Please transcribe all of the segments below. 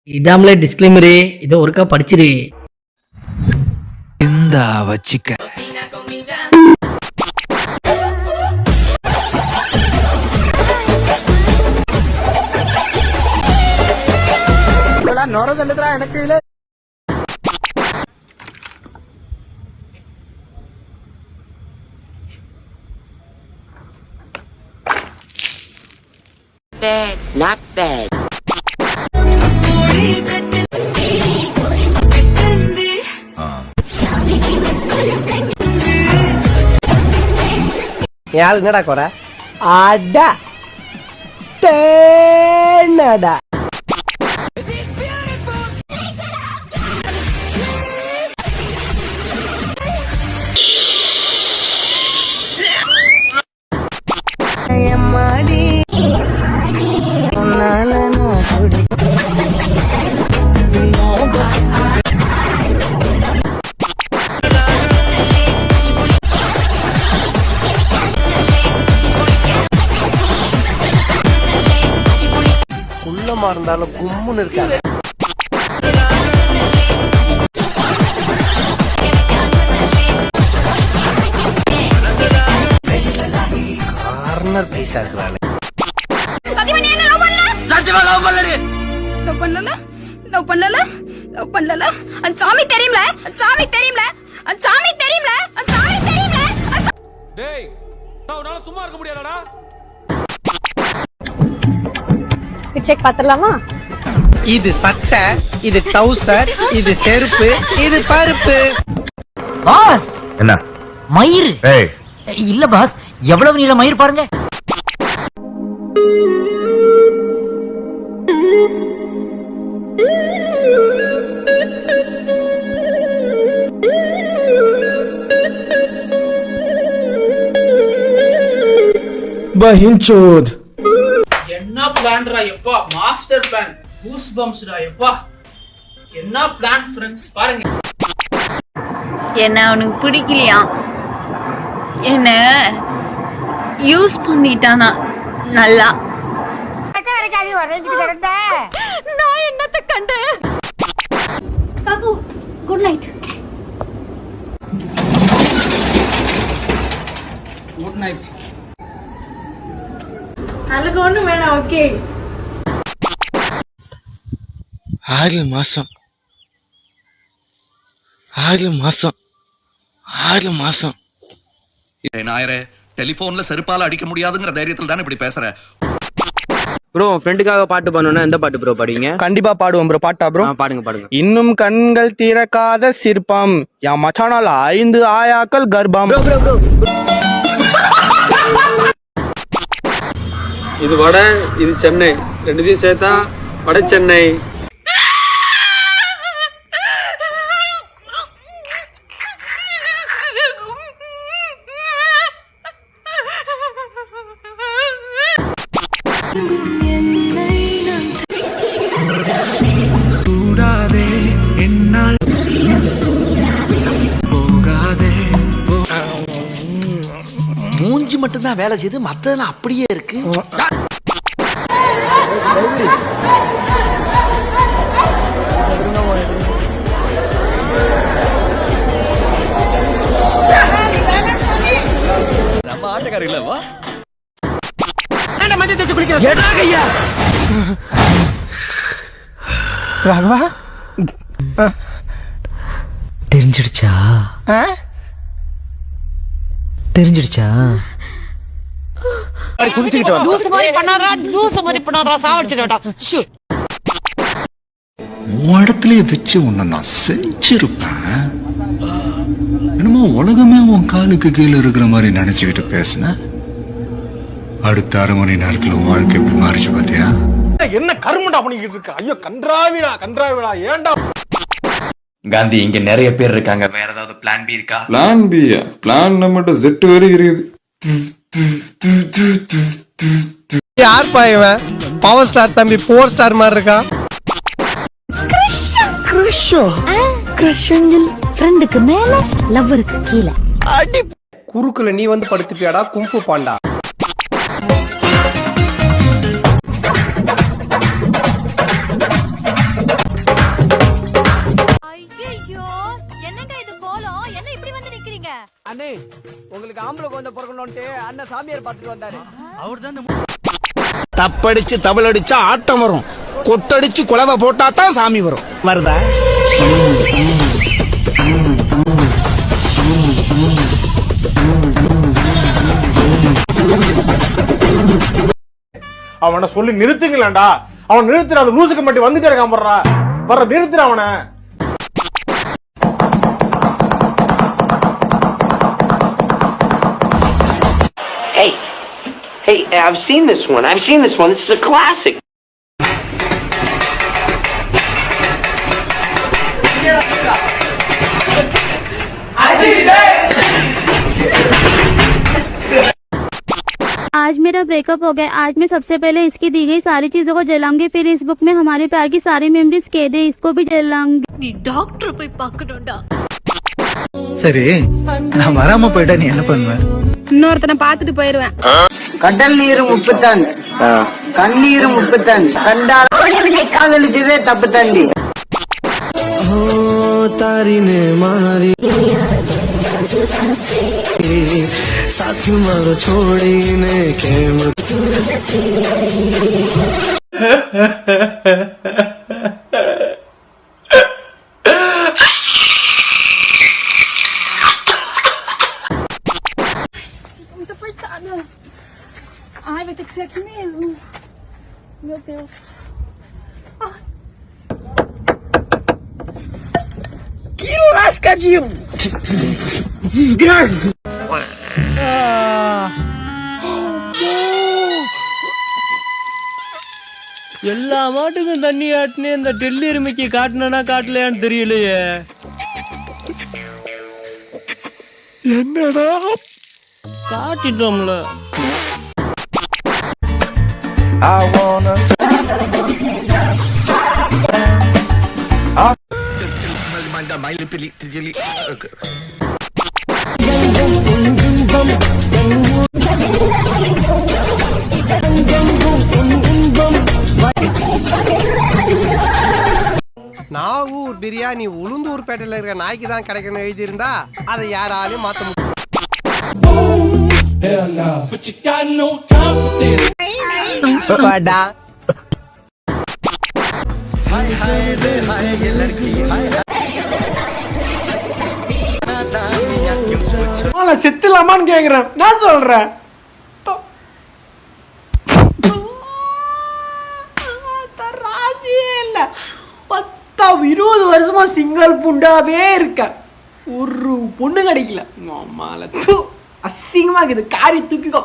இதாமலே disclaimer, இதை ஒருக்கா படிச்சிரு. இந்த வச்சிக்க எனக்கு bad, not bad. யாரு என்னடா குறை? அடா தேனடா. குள்ளமா இருந்தாலும் கும்முன்னு இருக்காங்க. கார்னர் பைசா இருக்கிறாள். சும்மா இருக்க முடியாதடா. செக் பாத்துடலாமா? இது சட்டை, இது டவுசர், இது செருப்பு, இது பருப்பு. பாஸ் என்ன மயிர் ஏய் இல்ல பாஸ், எவ்வளவு நீள மயிர் பாருங்க. பஹின்சோத் என்ன பிளான்டா எப்பா, மாஸ்டர் பிளான், கூஸ் பம்ப்ஸ்டா எப்பா. என்ன பிளான் ஃப்ரெண்ட்ஸ், பாருங்க. என்ன அவனுக்கு பிடிக்கலையா? என்ன யூஸ் பண்ணிட்டானா நல்லா? நான் என்னத்த கண்டேன்? காகு குட் நைட். Good night. அதுக்கு ஒண்ணும் வேணாம். ஓகே 6 மாசம் 6 மாசம் 6 மாசம். நாயரே, டெலிபோன்ல செருப்பால அடிக்க முடியாதுங்கிற தைரியத்துல தானே இப்படி பேசுற? ப்ரோ ஃப்ரெண்டுக்காக பாட்டு பண்ணனும்னா எந்த பாட்டு ப்ரோ பாடுவீங்க? கண்டிப்பா பாடுவோம் ப்ரோ. பாட்டா ப்ரோ? பாடுங்க பாடுங்க. இன்னும் கண்கள் திறக்காத சிற்பம், யா மச்சானால 5 ஆயாக்கள் கர்ப்பம். இது வட, இது சென்னை, ரெண்டுத்தையும் சேர்த்தா வட சென்னை. மூஞ்சி மட்டும் தான் வேலை செய்து, மத்ததெல்லாம் அப்படியே இருக்கு. நம்ம ஆட்டக்காரர் இல்லவா? ராகவா தெரிஞ்சிடுச்சா? தெரிஞ்சிடுச்சா? உன் இடத்துலயே வச்சு உன்னை நான் செஞ்சிருப்பேன். என்னமோ உலகமே உன் காலுக்கு கீழே இருக்கிற மாதிரி நினைச்சுக்கிட்டு பேசின. அடுத்த 1/2 மணி நேரத்துல உன் வாழ்க்கை எப்படி மாறிச்சு பாத்தியா? என்ன கருமண்டா பண்ணிக்கிட்டு இருக்க? ஐயோ கன்றாவிடா ஏன்டா? காந்தி, இங்க நிறைய பேர் இருக்காங்க, வேற ஏதாவது பிளான் பி இருக்கா? பிளான் பியா? பிளான் நம்மகிட்ட செட் வரை இருக்குது. யார் பாயவன்? பவர் ஸ்டார் தம்பி 4 ஸ்டார் மாதிரி இருக்கா? ஃப்ரெண்டுக்கு மேல லவ்வருக்கு கீழே. அடி குறுக்குல நீ வந்து படுத்துப்பியாடா கும்ஃபு பாண்டா. அண்ணே உங்களுக்கு ஆம்பளை குழந்தை பிறக்கணும்ட்டு அண்ணன் சாமியார் பார்த்துட்டு வந்தாரு. அவர் தான் தப்படிச்சு தபல் அடிச்சா ஆட்டம் வரும், கொட்டடிச்சு குழவை போட்டா தான் சாமி வரும். வருதா? அவனை சொல்லி நிறுத்துங்களேன்டா. அவன் நிறுத்துற அந்த லூசுக்கு மட்டும் வந்துட்டே இருக்கான். வர்ற நிறுத்துற அவனை. Hey, I've seen this one. This is a classic. आज मेरा ब्रेकअप हो गया। आज मैं सबसे पहले इसकी दी गई सारी चीजों को जलाऊंगी, फिर इस बुक में हमारे प्यार की सारी मेमोरीज कह दे इसको भी जलाऊंगी। डॉक्टर போய் பார்க்கணும்டா. சரி, நான் வராம போயிட்டா நீ என்ன பண்ணுவ? இன்னொருத்தனை பார்த்துட்டு போயிருவேன். கடல் நீரும் உப்புத்தான், கண்ணீரும் உப்புத்தான், கண்டால் காதலிச்சதே தப்பு தாண்டி. तारीने मारी साथी मारो छोड़ी ने के Ai, vai ter que ser aqui mesmo. Meu Deus. Que lascadinho! Desgraça! எல்லா மாட்டுக்கும் தண்ணி காட்டினே இந்த டெல்லி எருமைக்கு காட்டினா காட்டலையான்னு தெரியலையே. என்னடா காட்டிட்டோம்ல. நாகூர் பிரியாணி உளுந்தூர் பேட்டையில இருக்கிற நாய்க்கு தான் கிடைக்கணும் எழுதி இருந்தா அதை யாராலையும் மாத்த முடியும். செத்துலாமான்னு கேக்குறேன். நான் சொல்றேன் ராசியே இல்ல. 20 வருஷமா சிங்கிள் புண்டாவே இருக்க, ஒரு பொண்ணு கிடைக்கல. அசிங்கமா இருக்குது. காரி தூக்கிக்கோ.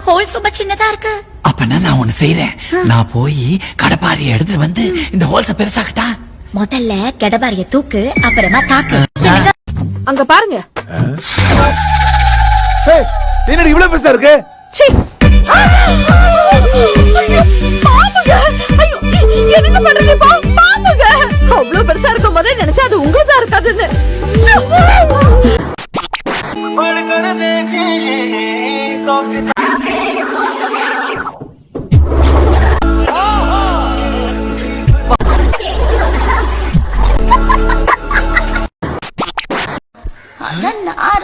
ஹோல்ஸ் ரொம்ப சின்னதா இருக்கு. அப்பனா நான் ஒண்ணு செய்யறேன். நான் போய் கடப்பாரியை எடுத்துட்டு வந்து இந்த ஹோல்ஸ பெருசாக்கட்டா. முதல்ல கெடபாரிய தூக்கு, அப்புறமா தாக்கு. அங்க பாருங்க. என்னடி இவ்வளவு பெருசா இருக்கு? என்ன பண்றீங்க? பாம்புங்க அவ்வளவு பெருசா இருக்கும் போதே நினைச்சா அது உங்களுக்கா இருக்காதுன்னு.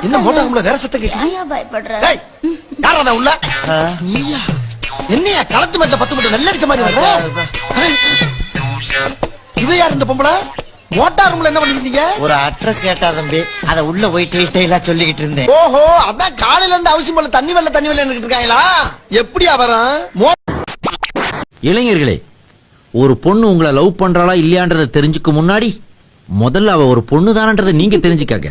என்ன மோட்டார் வேற சத்தம் கேட்குது? பயப்படுறேன். யாரா உள்ள? நீயா? என்னையா களத்து மேட்ல 10 மட்டும் நல்ல அடிச்ச மாதிரி வர்ற? இது யார் இந்த பொம்பளை? மோட்டார் ரூம்ல என்ன பண்ணிருந்தீங்க? ஒரு அட்ரஸ் கேட்டா தம்பி, அத உள்ள போய் டீடைலா சொல்லிக்கிட்டு இருந்தேன். ஓஹோ, அதான் காலையில இருந்து அவசியம் போல தண்ணி வெள்ள இருக்காங்களா? எப்படியா வரும்? இளைஞர்களே, ஒரு பொண்ணு உங்களை லவ் பண்றாளா இல்லையான்றதை தெரிஞ்சுக்க முன்னாடி முதல்ல அவ ஒரு பொண்ணு தானன்றதை நீங்க தெரிஞ்சுக்காங்க.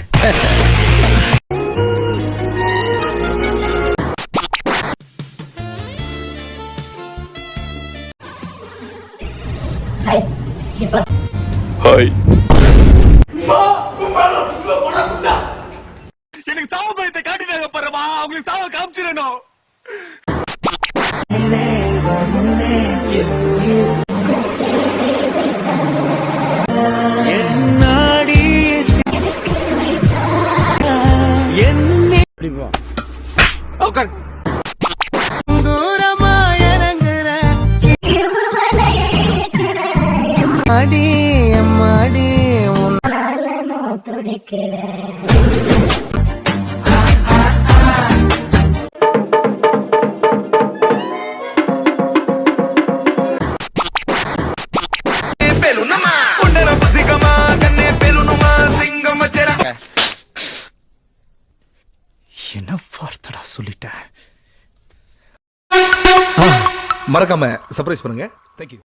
ஹாய். எனக்கு சாவு பயத்தை காட்டினாங்க பாருமா, அவங்களுக்கு சாவ காமிச்சிடணும். தூரமா இறங்குற அடி அம்மாடி என்ன வார்த்தடா சொல்லிட்டேன். மறக்காம சர்ப்ரைஸ் பண்ணுங்க. தேங்க்யூ.